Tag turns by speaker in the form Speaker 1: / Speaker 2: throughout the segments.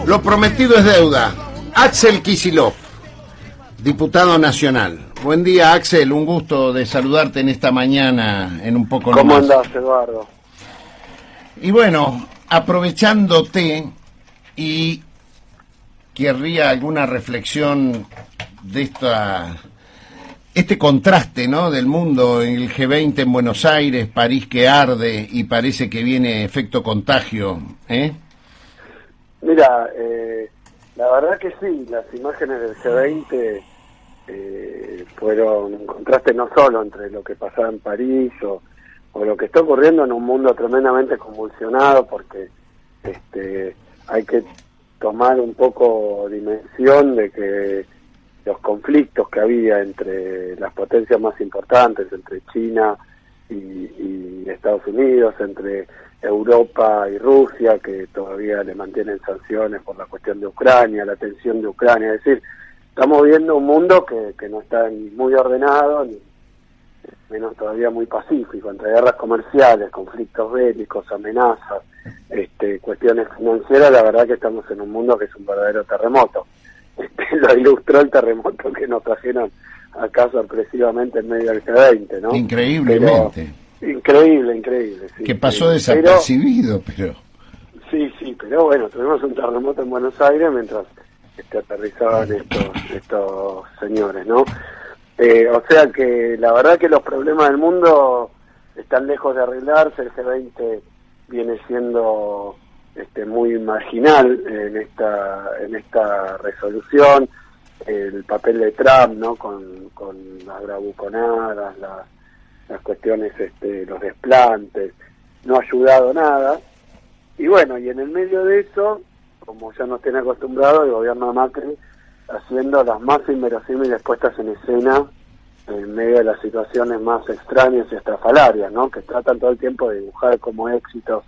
Speaker 1: Lo prometido es deuda. Axel Kicillof, diputado nacional. Buen día, Axel, un gusto de saludarte en esta mañana en Un Poco
Speaker 2: ¿Cómo
Speaker 1: Nomás.
Speaker 2: andás, Eduardo?
Speaker 1: Y bueno, aprovechándote, y querría alguna reflexión de este contraste, ¿no?, del mundo, el G20 en Buenos Aires, París que arde y parece que viene efecto contagio, ¿eh?
Speaker 2: Mira, la verdad que sí, las imágenes del G20 fueron un contraste no solo entre lo que pasaba en París o lo que está ocurriendo en un mundo tremendamente convulsionado, porque hay que tomar un poco dimensión de que los conflictos que había entre las potencias más importantes, entre China y Estados Unidos, entre Europa y Rusia, que todavía le mantienen sanciones por la cuestión de Ucrania, la tensión de Ucrania, es decir, estamos viendo un mundo que no está ni muy ordenado, ni menos todavía muy pacífico, entre guerras comerciales, conflictos bélicos, amenazas, cuestiones financieras. La verdad que estamos en un mundo que es un verdadero terremoto. Lo ilustró el terremoto que nos trajeron acá sorpresivamente en medio del G20, ¿no?
Speaker 1: Increíblemente.
Speaker 2: Pero, increíble, sí.
Speaker 1: Que pasó desapercibido, pero...
Speaker 2: Sí, pero bueno, tuvimos un terremoto en Buenos Aires mientras aterrizaban estos señores, ¿no? O sea que la verdad que los problemas del mundo están lejos de arreglarse. El G20 viene siendo muy marginal en esta resolución. El papel de Trump, ¿no?, con las bravuconadas, las cuestiones, los desplantes, no ha ayudado nada. Y bueno, y en el medio de eso, como ya nos tiene acostumbrado el gobierno de Macri, haciendo las más inverosímiles puestas en escena en medio de las situaciones más extrañas y estrafalarias, ¿no?, que tratan todo el tiempo de dibujar como éxitos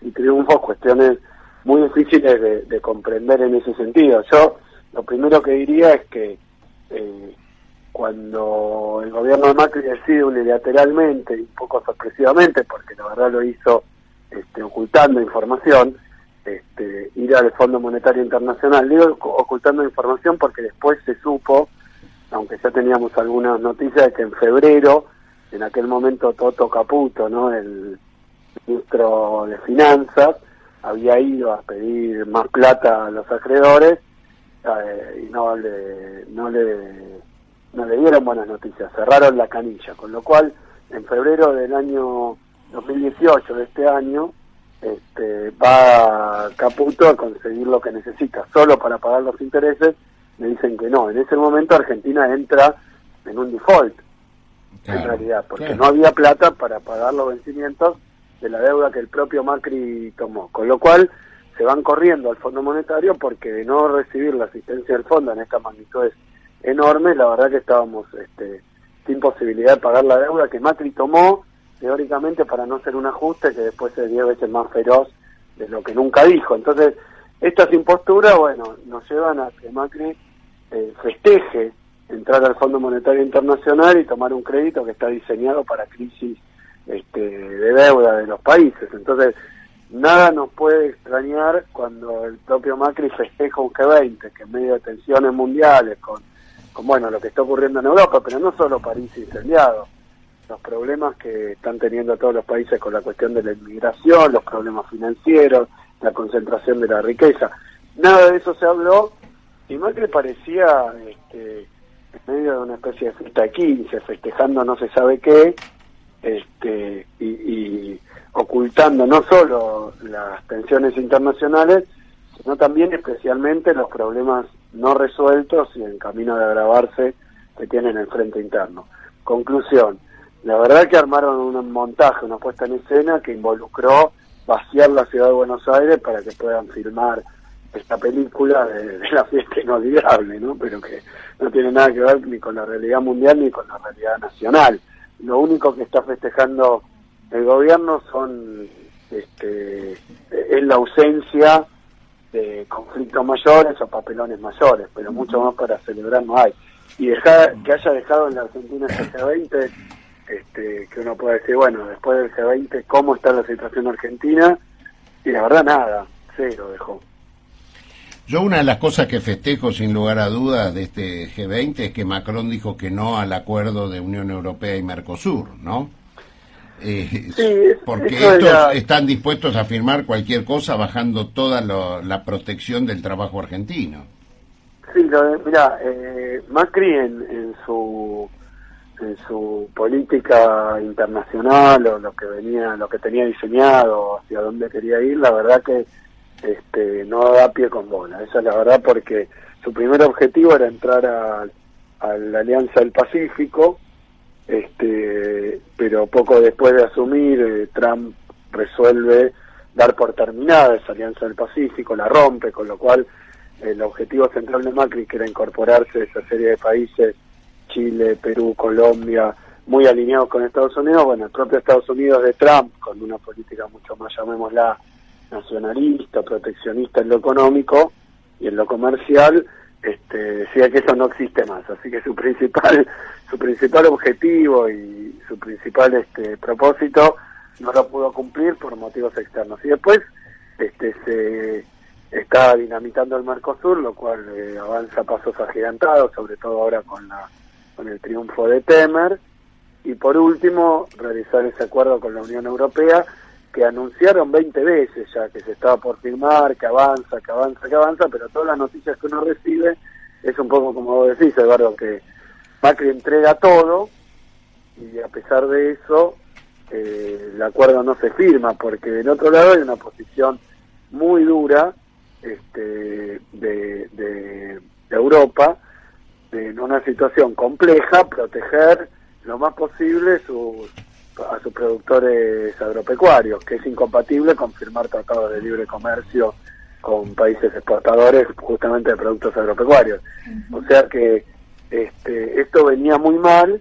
Speaker 2: y triunfos cuestiones muy difíciles de comprender en ese sentido. Yo lo primero que diría es que cuando el gobierno de Macri decide unilateralmente y un poco sorpresivamente, porque la verdad lo hizo ocultando información, ir al Fondo Monetario Internacional, digo ocultando información porque después se supo, aunque ya teníamos algunas noticias, de que en febrero, en aquel momento Toto Caputo, ¿no?, el ministro de Finanzas, había ido a pedir más plata a los acreedores y no le dieron buenas noticias, cerraron la canilla, con lo cual en febrero del año 2018, de este año, va Caputo a conseguir lo que necesita solo para pagar los intereses. Me dicen que no. En ese momento Argentina entra en un default, claro, en realidad, porque claro, no había plata para pagar los vencimientos de la deuda que el propio Macri tomó, con lo cual se van corriendo al Fondo Monetario, porque de no recibir la asistencia del fondo en estas magnitudes enormes, la verdad que estábamos sin posibilidad de pagar la deuda que Macri tomó teóricamente para no ser un ajuste que después es 10 veces más feroz de lo que nunca dijo. Entonces, estas imposturas, bueno, nos llevan a que Macri festeje entrar al Fondo Monetario Internacional y tomar un crédito que está diseñado para crisis de deuda de los países. Entonces, nada nos puede extrañar cuando el propio Macri festeja un G20 que en medio de tensiones mundiales, con bueno, lo que está ocurriendo en Europa, pero no solo París incendiado, los problemas que están teniendo todos los países con la cuestión de la inmigración, los problemas financieros, la concentración de la riqueza, nada de eso se habló, y Macri parecía en medio de una especie de fiesta de 15, festejando no se sabe qué, y ocultando no solo las tensiones internacionales, sino también especialmente los problemas no resueltos y en camino de agravarse que tienen el frente interno. Conclusión, la verdad que armaron un montaje, una puesta en escena que involucró vaciar la ciudad de Buenos Aires para que puedan filmar esta película de la fiesta inolvidable, ¿no?, pero que no tiene nada que ver ni con la realidad mundial ni con la realidad nacional. Lo único que está festejando el gobierno es la ausencia de conflictos mayores o papelones mayores, pero mucho más para celebrar no hay. Y que haya dejado en la Argentina ese G20, que uno puede decir, bueno, después del G20, ¿cómo está la situación argentina? Y la verdad, nada, cero dejó.
Speaker 1: Yo una de las cosas que festejo sin lugar a dudas de este G20 es que Macron dijo que no al acuerdo de Unión Europea y Mercosur, ¿no?
Speaker 2: Sí,
Speaker 1: porque
Speaker 2: eso
Speaker 1: estos
Speaker 2: era...
Speaker 1: están dispuestos a firmar cualquier cosa bajando toda la protección del trabajo argentino.
Speaker 2: Sí, mirá, Macri en su política internacional o lo que tenía diseñado, hacia dónde quería ir, la verdad que no da pie con bola. Esa es la verdad, porque su primer objetivo era entrar a la Alianza del Pacífico, pero poco después de asumir, Trump resuelve dar por terminada esa Alianza del Pacífico, la rompe, con lo cual el objetivo central de Macri, que era incorporarse a esa serie de países, Chile, Perú, Colombia, muy alineados con Estados Unidos, bueno, el propio Estados Unidos de Trump, con una política mucho más, llamémosla, nacionalista, proteccionista en lo económico y en lo comercial, decía que eso no existe más. Así que su principal objetivo y su principal propósito no lo pudo cumplir por motivos externos. Y después se está dinamitando el Mercosur, lo cual avanza a pasos agigantados, sobre todo ahora con el triunfo de Temer. Y por último, realizar ese acuerdo con la Unión Europea, que anunciaron 20 veces ya que se estaba por firmar, que avanza, pero todas las noticias que uno recibe es un poco como vos decís, Eduardo, que Macri entrega todo y a pesar de eso el acuerdo no se firma, porque del otro lado hay una posición muy dura de Europa, en una situación compleja, proteger lo más posible a sus productores agropecuarios, que es incompatible con firmar tratados de libre comercio con países exportadores justamente de productos agropecuarios. O sea que esto venía muy mal.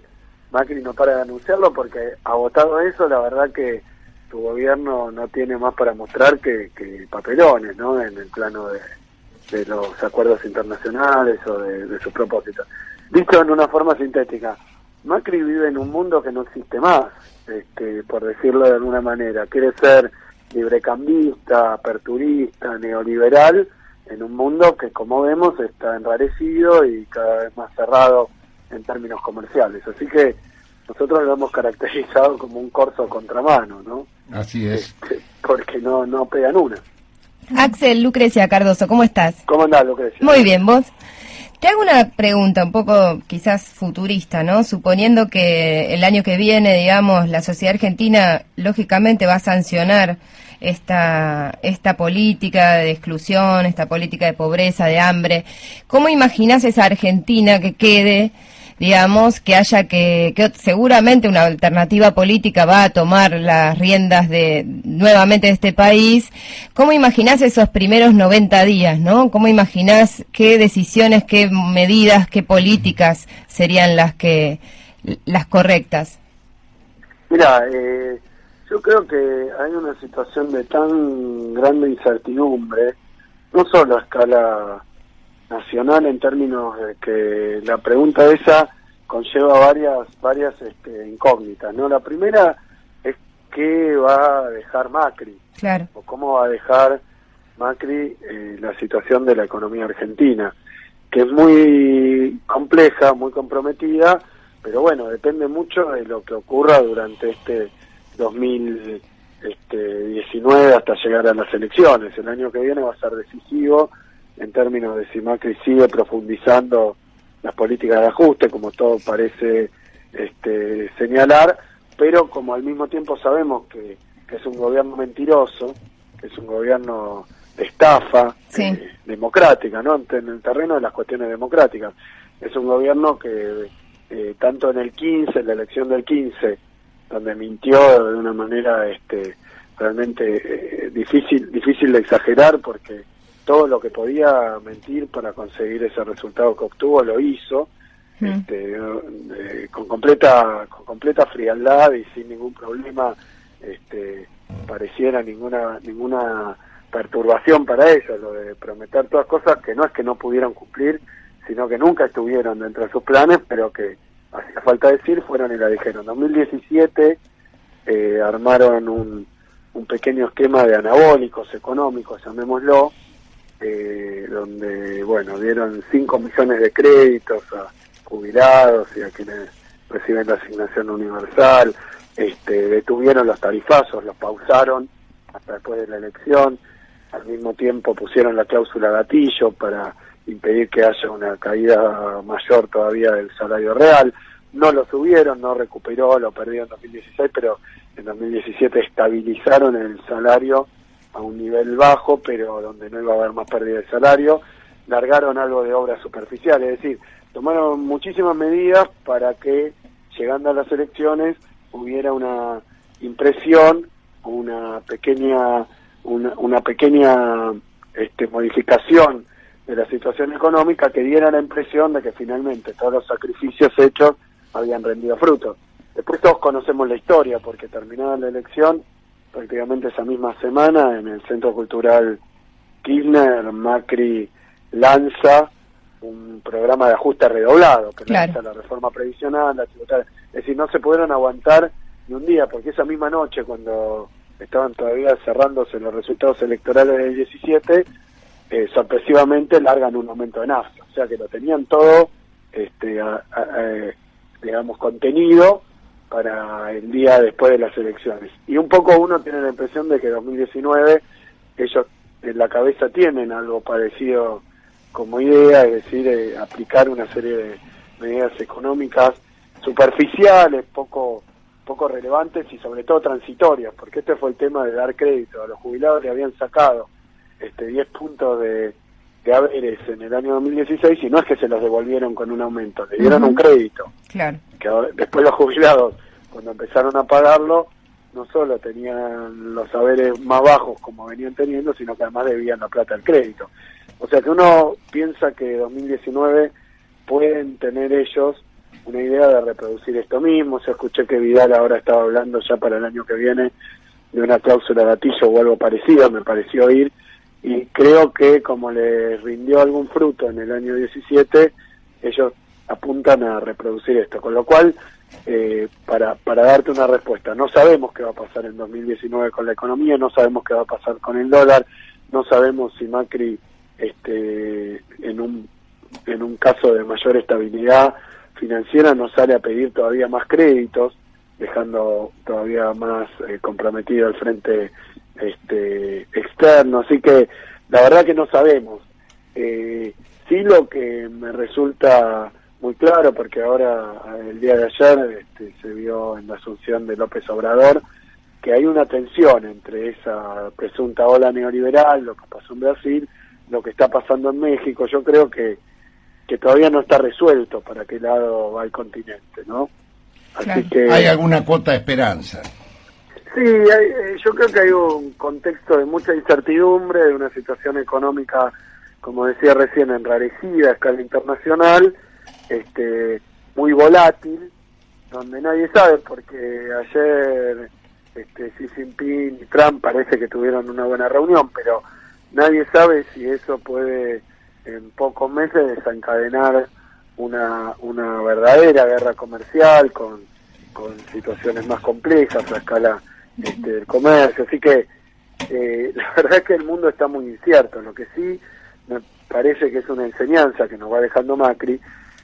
Speaker 2: Macri no para de anunciarlo porque, agotado eso, la verdad que su gobierno no tiene más para mostrar que papelones, ¿no?, en el plano de los acuerdos internacionales o de sus propósitos. Dicho en una forma sintética, Macri vive en un mundo que no existe más, por decirlo de alguna manera. Quiere ser librecambista, aperturista, neoliberal, en un mundo que, como vemos, está enrarecido y cada vez más cerrado en términos comerciales. Así que nosotros lo hemos caracterizado como un corso a contramano, ¿no?
Speaker 1: Así es.
Speaker 2: Porque no pegan una.
Speaker 3: Axel, Lucrecia Cardoso, ¿cómo estás?
Speaker 2: ¿Cómo andás, Lucrecia?
Speaker 3: Muy bien, ¿vos? Te hago una pregunta un poco quizás futurista, ¿no? Suponiendo que el año que viene, digamos, la sociedad argentina lógicamente va a sancionar esta política de exclusión, esta política de pobreza, de hambre. ¿Cómo imaginás esa Argentina que quede, digamos, que haya que seguramente una alternativa política va a tomar las riendas nuevamente de este país? ¿Cómo imaginás esos primeros 90 días, no? ¿Cómo imaginás qué decisiones, qué medidas, qué políticas serían las correctas?
Speaker 2: Mira, yo creo que hay una situación de tan grande incertidumbre, no solo a escala nacional, en términos de que la pregunta esa conlleva varias incógnitas, ¿no? La primera es qué va a dejar Macri,
Speaker 3: claro,
Speaker 2: o cómo va a dejar Macri la situación de la economía argentina, que es muy compleja, muy comprometida, pero bueno, depende mucho de lo que ocurra durante este 2019 hasta llegar a las elecciones. El año que viene va a ser decisivo en términos de si Macri sigue profundizando las políticas de ajuste, como todo parece señalar, pero como al mismo tiempo sabemos que es un gobierno mentiroso, que es un gobierno de estafa,
Speaker 3: sí,
Speaker 2: democrática, ¿no? En el terreno de las cuestiones democráticas. Es un gobierno que tanto en el 15, en la elección del 15, donde mintió de una manera realmente difícil de exagerar, porque todo lo que podía mentir para conseguir ese resultado que obtuvo lo hizo, con completa frialdad y sin ningún problema, pareciera ninguna perturbación para ellos, lo de prometer todas cosas que no es que no pudieron cumplir, sino que nunca estuvieron dentro de sus planes, pero que hacía falta decir, fueron y la dijeron. En 2017 armaron un pequeño esquema de anabólicos económicos, llamémoslo, donde, bueno, dieron 5 millones de créditos a jubilados y a quienes reciben la asignación universal, detuvieron los tarifazos, los pausaron hasta después de la elección, al mismo tiempo pusieron la cláusula gatillo para impedir que haya una caída mayor todavía del salario real, no lo subieron, no recuperó, lo perdió en 2016, pero en 2017 estabilizaron el salario a un nivel bajo, pero donde no iba a haber más pérdida de salario, largaron algo de obras superficiales, es decir, tomaron muchísimas medidas para que, llegando a las elecciones, hubiera una impresión, una pequeña modificación de la situación económica que diera la impresión de que finalmente todos los sacrificios hechos habían rendido frutos. Después todos conocemos la historia, porque terminada la elección, prácticamente esa misma semana, en el Centro Cultural Kirchner, Macri lanza un programa de ajuste redoblado, que lanza la reforma previsional, la tributaria. Es decir, no se pudieron aguantar ni un día, porque esa misma noche, cuando estaban todavía cerrándose los resultados electorales del 17, sorpresivamente largan un aumento de nafta. O sea que lo tenían todo, digamos, contenido para el día después de las elecciones. Y un poco uno tiene la impresión de que 2019 ellos en la cabeza tienen algo parecido como idea, es decir, aplicar una serie de medidas económicas superficiales, poco relevantes y sobre todo transitorias, porque este fue el tema de dar crédito a los jubilados. Le habían sacado 10 puntos de haberes en el año 2016 y no es que se los devolvieron con un aumento, le dieron un crédito.
Speaker 3: Claro.
Speaker 2: Que después los jubilados, cuando empezaron a pagarlo, no solo tenían los haberes más bajos como venían teniendo, sino que además debían la plata del crédito. O sea que uno piensa que 2019 pueden tener ellos una idea de reproducir esto mismo. Yo escuché que Vidal ahora estaba hablando ya para el año que viene de una cláusula gatillo o algo parecido, me pareció oír, y creo que como les rindió algún fruto en el año 17, ellos apuntan a reproducir esto, con lo cual, para darte una respuesta, no sabemos qué va a pasar en 2019 con la economía, no sabemos qué va a pasar con el dólar, no sabemos si Macri, en un caso de mayor estabilidad financiera, nos sale a pedir todavía más créditos, dejando todavía más comprometido el frente externo, así que la verdad que no sabemos. Sí, lo que me resulta muy claro, porque ahora el día de ayer se vio en la asunción de López Obrador que hay una tensión entre esa presunta ola neoliberal, lo que pasó en Brasil, lo que está pasando en México. Yo creo que todavía no está resuelto para qué lado va el continente, ¿no? Así que
Speaker 1: hay alguna cuota de esperanza.
Speaker 2: Sí, yo creo que hay un contexto de mucha incertidumbre, de una situación económica, como decía recién, enrarecida a escala internacional, muy volátil, donde nadie sabe, porque ayer Xi Jinping y Trump parece que tuvieron una buena reunión, pero nadie sabe si eso puede en pocos meses desencadenar una verdadera guerra comercial con situaciones más complejas a escala del comercio, así que la verdad es que el mundo está muy incierto. Lo que sí me parece que es una enseñanza que nos va dejando Macri,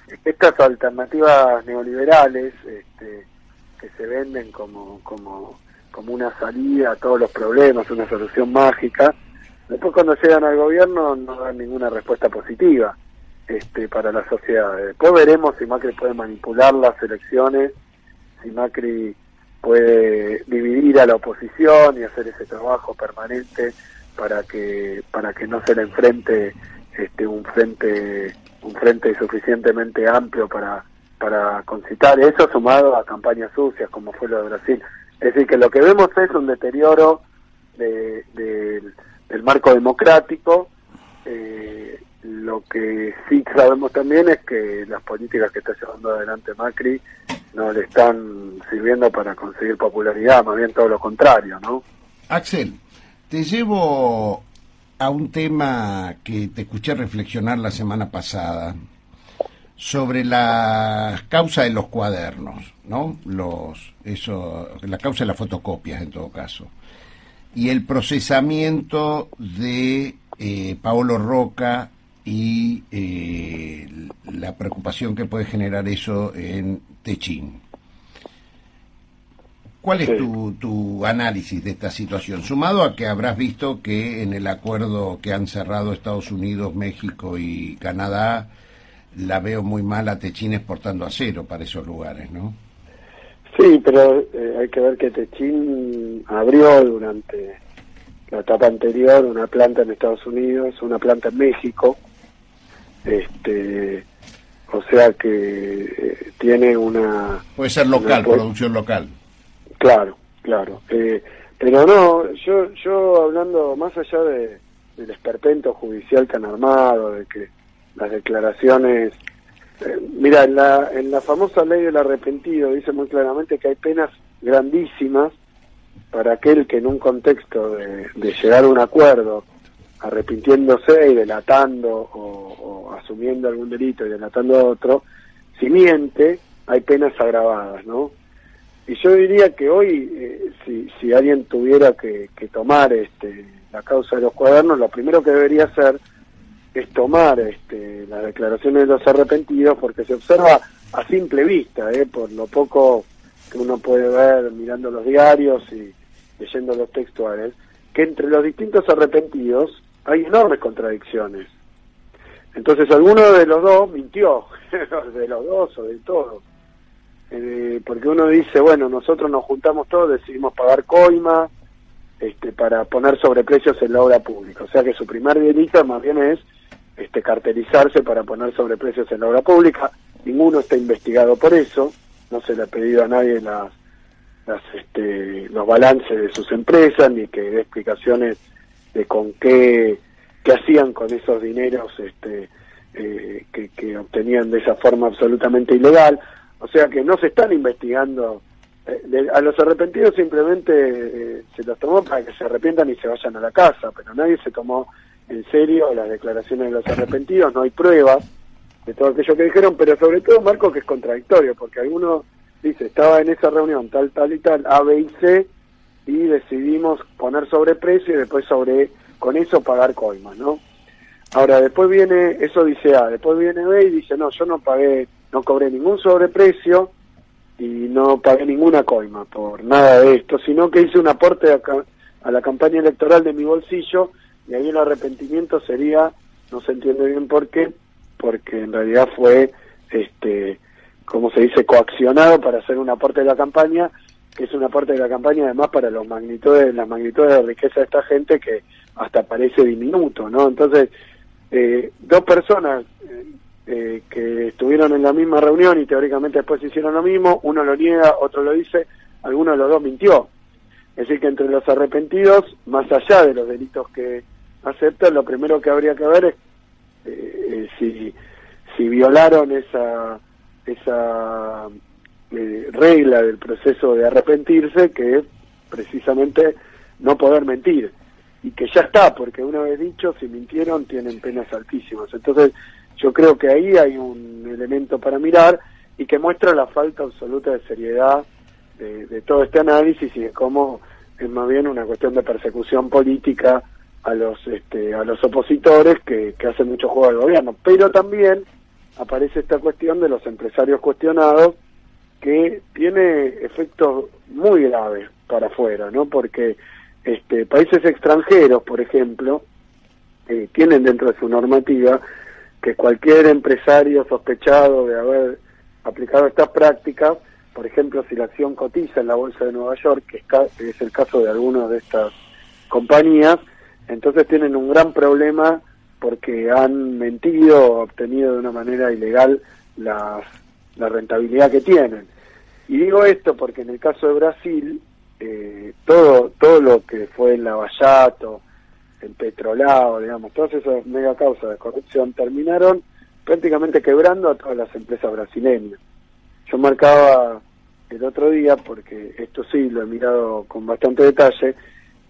Speaker 2: es que estas alternativas neoliberales que se venden como una salida a todos los problemas, una solución mágica, después cuando llegan al gobierno no dan ninguna respuesta positiva para la sociedad. Después veremos si Macri puede manipular las elecciones, si Macri puede dividir a la oposición y hacer ese trabajo permanente para que no se le enfrente un frente suficientemente amplio para concitar eso, sumado a campañas sucias como fue lo de Brasil. Es decir, que lo que vemos es un deterioro del marco democrático. Lo que sí sabemos también es que las políticas que está llevando adelante Macri no le están sirviendo para conseguir popularidad, más bien todo lo contrario, ¿no?
Speaker 1: Axel, te llevo a un tema que te escuché reflexionar la semana pasada sobre la causa de los cuadernos, ¿no? La causa de las fotocopias en todo caso, y el procesamiento de Paolo Roca y la preocupación que puede generar eso en Techín. ¿Cuál es tu análisis de esta situación? Sumado a que habrás visto que en el acuerdo que han cerrado Estados Unidos, México y Canadá, la veo muy mal a Techín exportando acero para esos lugares, ¿no?
Speaker 2: Sí, pero hay que ver que Techín abrió durante la etapa anterior una planta en Estados Unidos, una planta en México, o sea que tiene una...
Speaker 1: Puede ser local, producción local.
Speaker 2: Claro. Pero no, yo hablando más allá del esperpento judicial que han armado, de que las declaraciones... mira, en la famosa ley del arrepentido dice muy claramente que hay penas grandísimas para aquel que en un contexto de llegar a un acuerdo, arrepintiéndose y delatando o asumiendo algún delito y delatando a otro, si miente, hay penas agravadas, ¿no? Y yo diría que hoy, si alguien tuviera que tomar la causa de los cuadernos, lo primero que debería hacer es tomar las declaraciones de los arrepentidos, porque se observa a simple vista, por lo poco que uno puede ver mirando los diarios y leyendo los textuales, que entre los distintos arrepentidos hay enormes contradicciones. Entonces alguno de los dos mintió, de los dos o de todos. Porque uno dice, bueno, nosotros nos juntamos todos, decidimos pagar coima para poner sobreprecios en la obra pública. O sea que su primer delito más bien es cartelizarse para poner sobreprecios en la obra pública. Ninguno está investigado por eso, no se le ha pedido a nadie los balances de sus empresas, ni que dé explicaciones de con qué hacían con esos dineros que obtenían de esa forma absolutamente ilegal. O sea que no se están investigando. A los arrepentidos simplemente se los tomó para que se arrepientan y se vayan a la casa, pero nadie se tomó en serio las declaraciones de los arrepentidos. No hay pruebas de todo aquello que dijeron, pero sobre todo, Marco, que es contradictorio, porque alguno dice, estaba en esa reunión tal y tal, A, B y C, y decidimos poner sobreprecio y después con eso pagar coimas, ¿no? Ahora, después viene, eso dice A, después viene B y dice, no, yo no cobré ningún sobreprecio y no pagué ninguna coima por nada de esto, sino que hice un aporte a la campaña electoral de mi bolsillo, y ahí el arrepentimiento sería, no se entiende bien por qué, porque en realidad fue, como se dice, coaccionado para hacer un aporte de la campaña, que es un aporte de la campaña además para las magnitudes de riqueza de esta gente que hasta parece diminuto, ¿no? Entonces, dos personas que estuvieron en la misma reunión y teóricamente después hicieron lo mismo, uno lo niega, otro lo dice, alguno de los dos mintió. Es decir, que entre los arrepentidos, más allá de los delitos que aceptan, lo primero que habría que ver es si violaron esa regla del proceso de arrepentirse, que es precisamente no poder mentir, y que ya está, porque una vez dicho, si mintieron tienen penas altísimas. Entonces yo creo que ahí hay un elemento para mirar y que muestra la falta absoluta de seriedad de todo este análisis, y de cómo es más bien una cuestión de persecución política a los opositores que hacen mucho juego al gobierno. Pero también aparece esta cuestión de los empresarios cuestionados, que tiene efectos muy graves para afuera, ¿no? Porque países extranjeros, por ejemplo, tienen dentro de su normativa que cualquier empresario sospechado de haber aplicado estas prácticas, por ejemplo, si la acción cotiza en la Bolsa de Nueva York, que es el caso de algunas de estas compañías, entonces tienen un gran problema porque han mentido o obtenido de una manera ilegal la rentabilidad que tienen. Y digo esto porque en el caso de Brasil, todo lo que fue el Lavallato, el Petrolao, digamos, todas esas mega causas de corrupción terminaron prácticamente quebrando a todas las empresas brasileñas. Yo marcaba el otro día, porque esto sí lo he mirado con bastante detalle,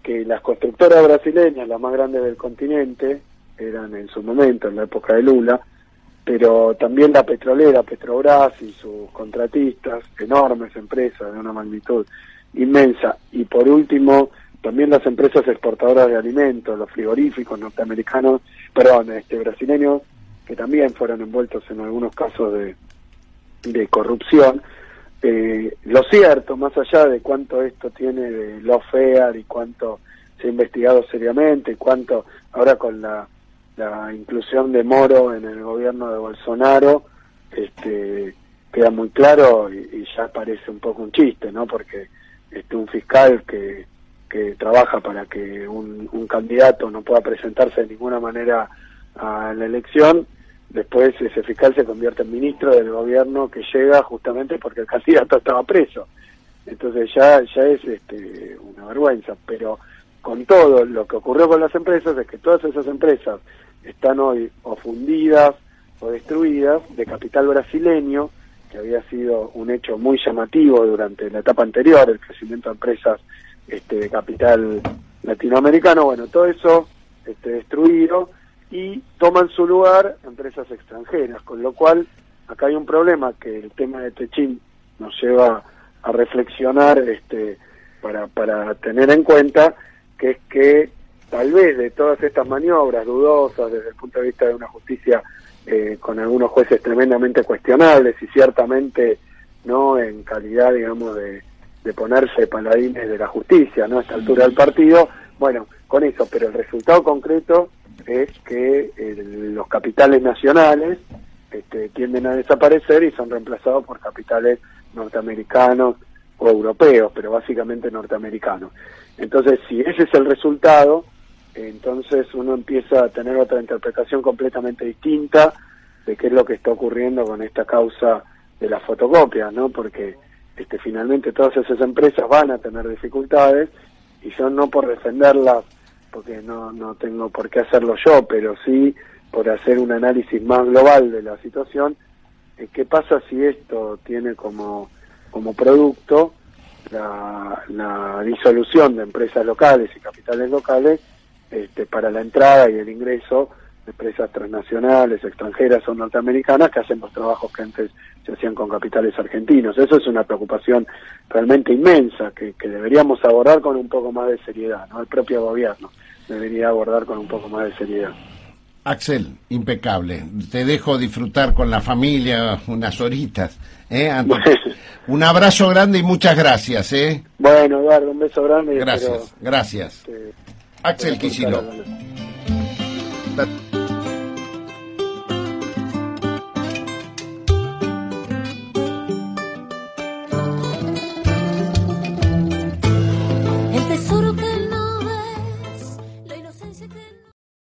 Speaker 2: que las constructoras brasileñas, las más grandes del continente, eran en su momento, en la época de Lula, pero también la petrolera, Petrobras y sus contratistas, enormes empresas de una magnitud inmensa, y por último también las empresas exportadoras de alimentos, los frigoríficos norteamericanos, brasileños, que también fueron envueltos en algunos casos de corrupción. Lo cierto, más allá de cuánto esto tiene de lawfare y cuánto se ha investigado seriamente, y cuánto ahora con la inclusión de Moro en el gobierno de Bolsonaro, queda muy claro y ya parece un poco un chiste, ¿no? Porque un fiscal que trabaja para que un candidato no pueda presentarse de ninguna manera a la elección, después ese fiscal se convierte en ministro del gobierno que llega justamente porque el candidato estaba preso. Entonces ya es una vergüenza, pero con todo lo que ocurrió con las empresas es que todas esas empresas están hoy o fundidas o destruidas de capital brasileño, que había sido un hecho muy llamativo durante la etapa anterior, el crecimiento de empresas de capital latinoamericano. Bueno, todo eso destruido, y toman su lugar empresas extranjeras, con lo cual acá hay un problema que el tema de Techint nos lleva a reflexionar para tener en cuenta, que es que tal vez de todas estas maniobras dudosas desde el punto de vista de una justicia con algunos jueces tremendamente cuestionables y ciertamente no en calidad, digamos, de ponerse paladines de la justicia, ¿no? A esta altura del partido, bueno, con eso, pero el resultado concreto es que los capitales nacionales tienden a desaparecer y son reemplazados por capitales norteamericanos o europeos, pero básicamente norteamericanos. Entonces, si ese es el resultado, entonces uno empieza a tener otra interpretación completamente distinta de qué es lo que está ocurriendo con esta causa de las fotocopias, ¿no? Porque finalmente todas esas empresas van a tener dificultades, y yo no por defenderlas, porque no tengo por qué hacerlo yo, pero sí por hacer un análisis más global de la situación. ¿Qué pasa si esto tiene como producto la disolución de empresas locales y capitales locales para la entrada y el ingreso de empresas transnacionales, extranjeras o norteamericanas que hacen los trabajos que antes se hacían con capitales argentinos? Eso es una preocupación realmente inmensa que deberíamos abordar con un poco más de seriedad, ¿no? El propio gobierno debería abordar con un poco más de seriedad.
Speaker 1: Axel, impecable. Te dejo disfrutar con la familia unas horitas. Un abrazo grande y muchas gracias.
Speaker 2: Bueno, Eduardo, un beso grande.
Speaker 1: Gracias. Axel Kicillof.